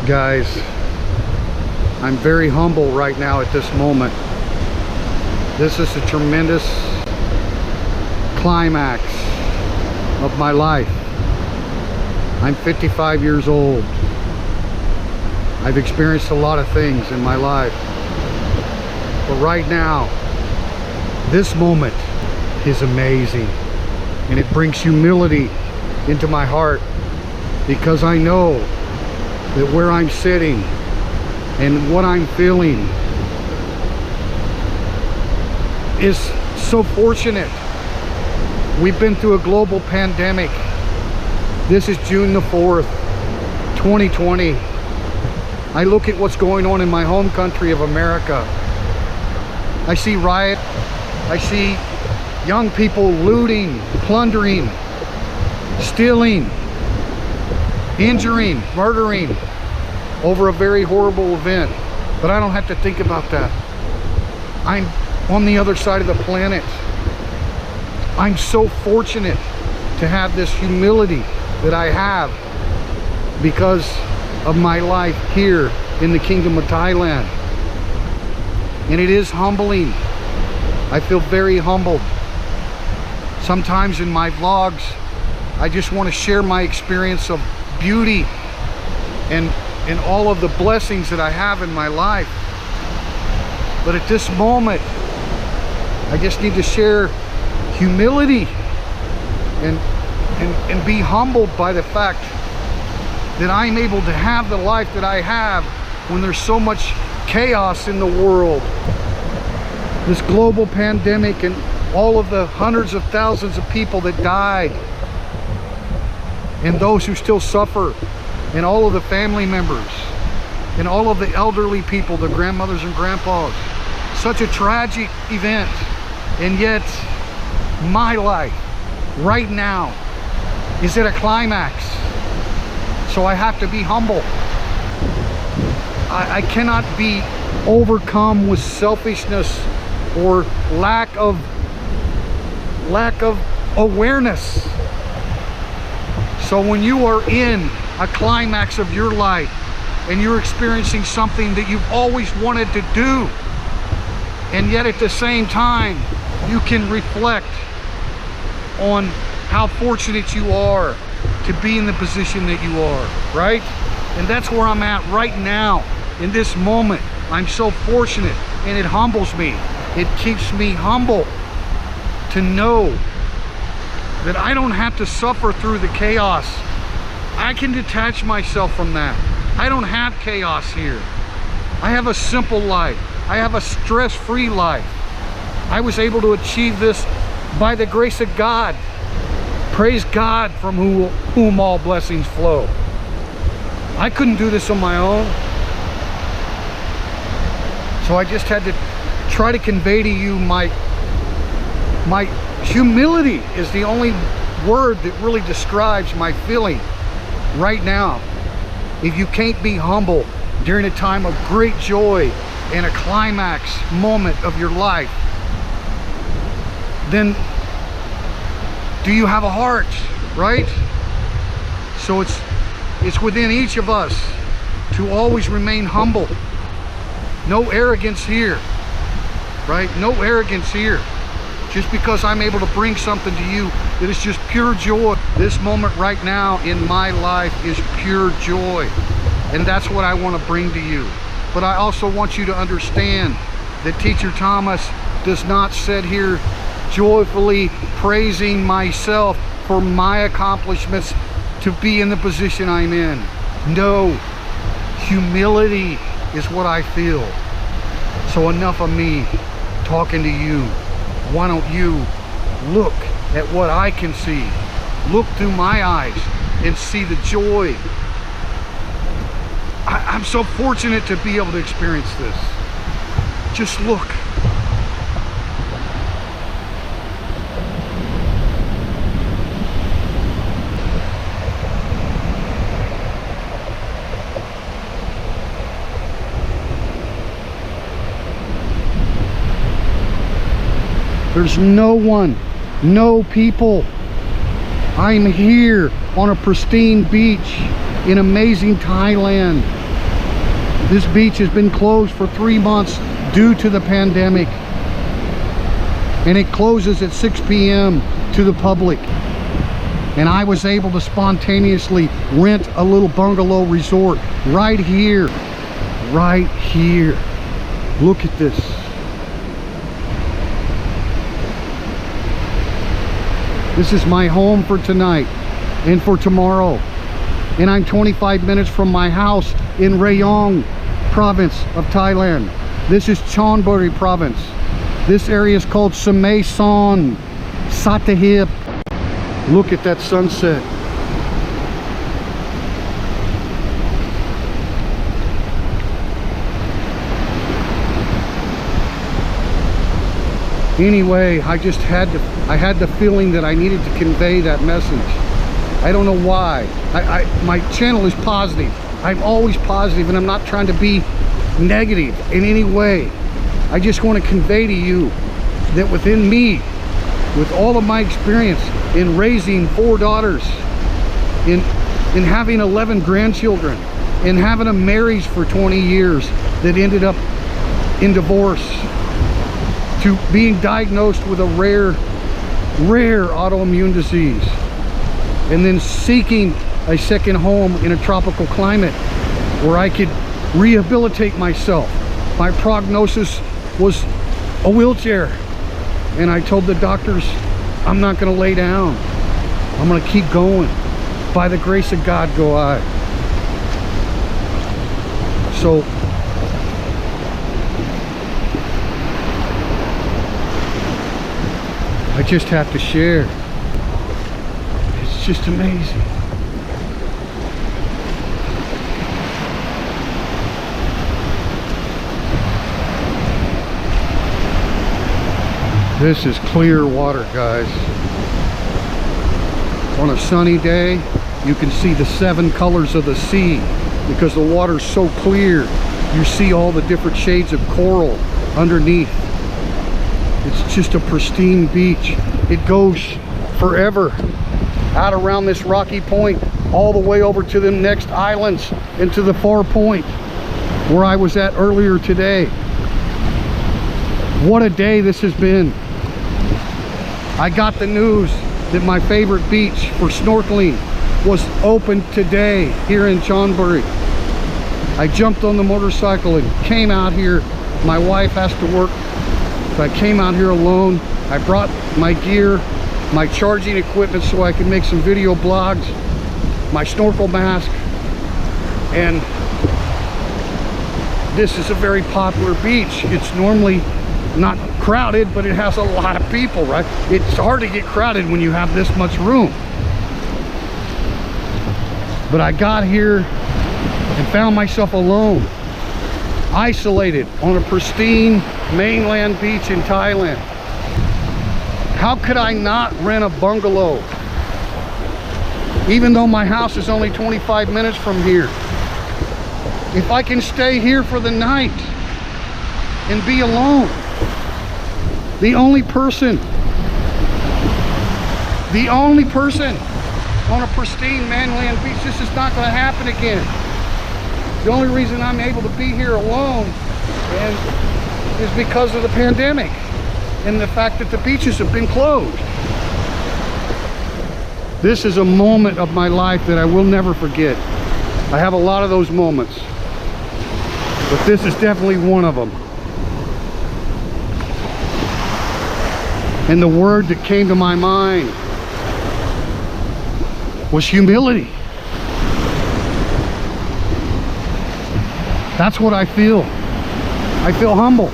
Guys, I'm very humble right now at this moment. This is a tremendous climax of my life. I'm 55 years old. I've experienced a lot of things in my life. But right now, this moment is amazing. And it brings humility into my heart, because I know that where I'm sitting and what I'm feeling is so fortunate. We've been through a global pandemic. This is June the 4th, 2020. I look at what's going on in my home country of America. I see riot. I see young people looting, plundering, stealing, injuring, murdering over a very horrible event. But I don't have to think about that. I'm on the other side of the planet. I'm so fortunate to have this humility that I have because of my life here in the Kingdom of Thailand. And it is humbling. I feel very humbled. Sometimes in my vlogs, I just want to share my experience of beauty and all of the blessings that I have in my life. But at this moment, I just need to share humility and be humbled by the fact that I'm able to have the life that I have when there's so much chaos in the world. This global pandemic and all of the hundreds of thousands of people that died, and those who still suffer, and all of the family members, and all of the elderly people, the grandmothers and grandpas. Such a tragic event. And yet, my life, right now, is at a climax. So I have to be humble. I cannot be overcome with selfishness or lack of awareness. So when you are in a climax of your life and you're experiencing something that you've always wanted to do, and yet at the same time you can reflect on how fortunate you are to be in the position that you are, right? And that's where I'm at right now in this moment. I'm so fortunate, and it humbles me. It keeps me humble to know that I don't have to suffer through the chaos. I can detach myself from that. I don't have chaos here. I have a simple life. I have a stress-free life. I was able to achieve this by the grace of God. Praise God, from whom all blessings flow. I couldn't do this on my own. So I just had to try to convey to you my humility is the only word that really describes my feeling right now. If you can't be humble during a time of great joy and a climax moment of your life, then do you have a heart, right? So it's within each of us to always remain humble. No arrogance here, right? No arrogance here. Just because I'm able to bring something to you that is just pure joy. This moment right now in my life is pure joy. And that's what I want to bring to you. But I also want you to understand that Teacher Thomas does not sit here joyfully praising myself for my accomplishments to be in the position I'm in. No, humility is what I feel. So enough of me talking to you. Why don't you look at what I can see? Look through my eyes and see the joy. I'm so fortunate to be able to experience this. Just look. There's no one, no people. I'm here on a pristine beach in amazing Thailand, This beach has been closed for 3 months due to the pandemic. And it closes at 6 p.m. to the public. And I was able to spontaneously rent a little bungalow resort right here. Right here. Look at this. This is my home for tonight and for tomorrow. And I'm 25 minutes from my house in Rayong province of Thailand. This is Chonburi province. This area is called Samay Son, Satahip. Look at that sunset. Anyway, I had the feeling that I needed to convey that message. I don't know why. My channel is positive. I'm always positive, and I'm not trying to be negative in any way. I just want to convey to you that within me, with all of my experience in raising 4 daughters, in having 11 grandchildren, in having a marriage for 20 years that ended up in divorce, to being diagnosed with a rare autoimmune disease, and then seeking a second home in a tropical climate where I could rehabilitate myself. My prognosis was a wheelchair, and I told the doctors, I'm not going to lay down. I'm going to keep going. By the grace of God go I. So I just have to share. It's just amazing. This is clear water, guys. On a sunny day, you can see the 7 colors of the sea because the water's so clear. You see all the different shades of coral underneath. It's just a pristine beach. It goes forever out around this rocky point, all the way over to the next islands and to the far point where I was at earlier today. What a day this has been. I got the news that my favorite beach for snorkeling was open today here in Chonburi. I jumped on the motorcycle and came out here. My wife has to work, so I came out here alone. I brought my gear, my charging equipment so I can make some video blogs, my snorkel mask, and this is a very popular beach. It's normally not crowded, but it has a lot of people, right? It's hard to get crowded when you have this much room. But I got here and found myself alone, isolated on a pristine mainland beach in Thailand. How could I not rent a bungalow? Even though my house is only 25 minutes from here. If I can stay here for the night and be alone. The only person on a pristine mainland beach. This is not going to happen again. The only reason I'm able to be here alone is because of the pandemic and the fact that the beaches have been closed. This is a moment of my life that I will never forget. I have a lot of those moments, but this is definitely one of them. And the word that came to my mind was humility. That's what I feel. I feel humble.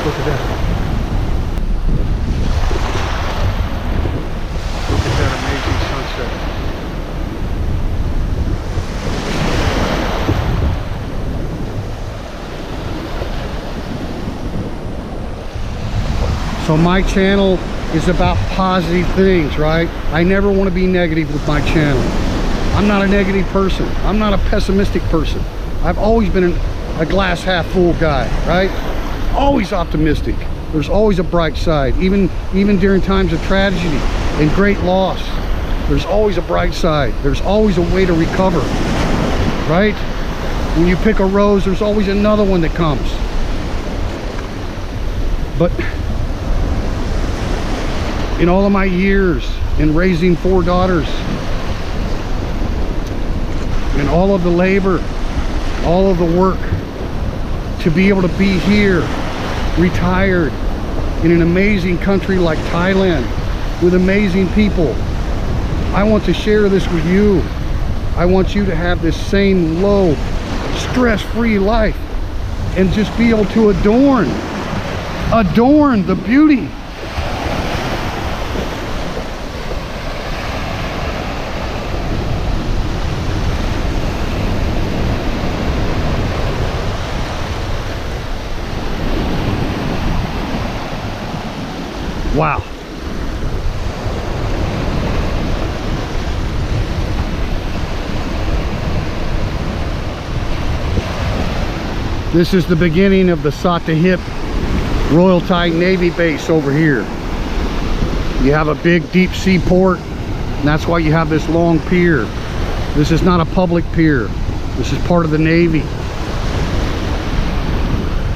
Look at that. Look at that amazing sunset. So my channel is about positive things, right? I never want to be negative with my channel. I'm not a negative person. I'm not a pessimistic person. I've always been a glass half full guy, right? Always optimistic. There's always a bright side, even during times of tragedy and great loss. There's always a bright side. There's always a way to recover, right? When you pick a rose, there's always another one that comes. But in all of my years in raising 4 daughters, and all of the labor, all of the work, to be able to be here, retired, in an amazing country like Thailand, with amazing people, I want to share this with you. I want you to have this same low, stress-free life, and just be able to adorn the beauty. Wow. This is the beginning of the Sattahip Royal Thai Navy base over here. You have a big deep sea port, and that's why you have this long pier. This is not a public pier. This is part of the Navy.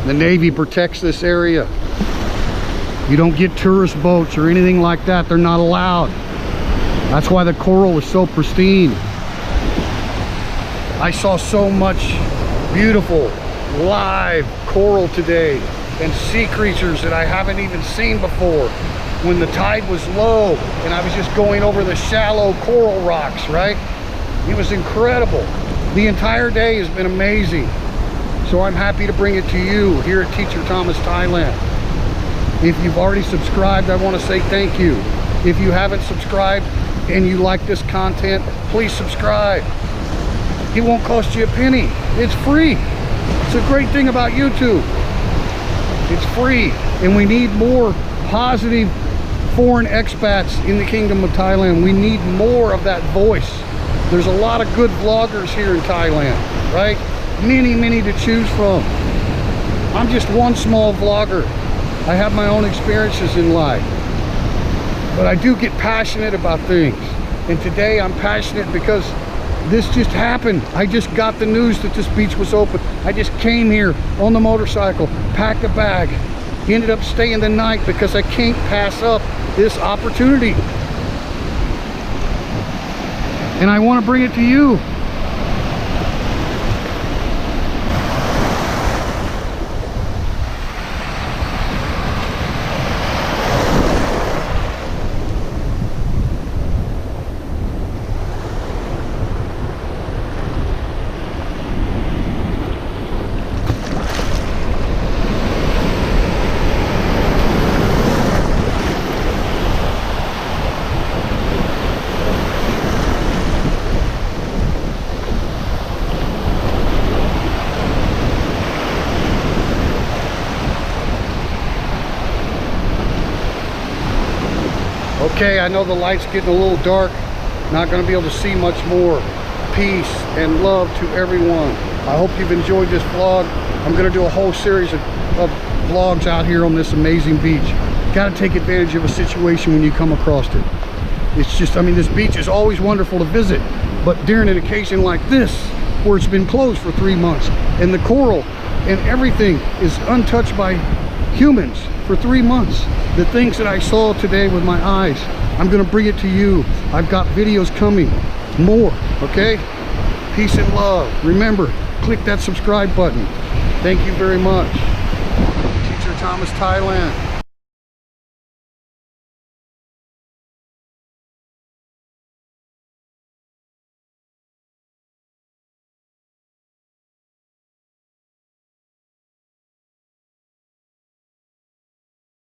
The Navy protects this area. You don't get tourist boats or anything like that. They're not allowed. That's why the coral is so pristine. I saw so much beautiful live coral today, and sea creatures that I haven't even seen before, when the tide was low and I was just going over the shallow coral rocks, right? It was incredible. The entire day has been amazing. So I'm happy to bring it to you here at Teacher Thomas Thailand. If you've already subscribed, I want to say thank you. If you haven't subscribed and you like this content, please subscribe. It won't cost you a penny. It's free. It's a great thing about YouTube. It's free, and we need more positive foreign expats in the Kingdom of Thailand. We need more of that voice. There's a lot of good vloggers here in Thailand, right? Many to choose from. I'm just one small vlogger. I have my own experiences in life, but I do get passionate about things. And today I'm passionate because this just happened. I just got the news that this beach was open. I just came here on the motorcycle, packed a bag, ended up staying the night because I can't pass up this opportunity. And I want to bring it to you. Okay, I know the light's getting a little dark. Not going to be able to see much more. Peace and love to everyone. I hope you've enjoyed this vlog. I'm going to do a whole series of vlogs out here on this amazing beach. Got to take advantage of a situation when you come across it. It's just, I mean, this beach is always wonderful to visit, but during an occasion like this, where it's been closed for 3 months, and the coral and everything is untouched by humans for 3 months, the things that I saw today with my eyes, I'm going to bring it to you. I've got videos coming, more, okay? Peace and love. Remember, click that subscribe button. Thank you very much. Teacher Thomas Thailand.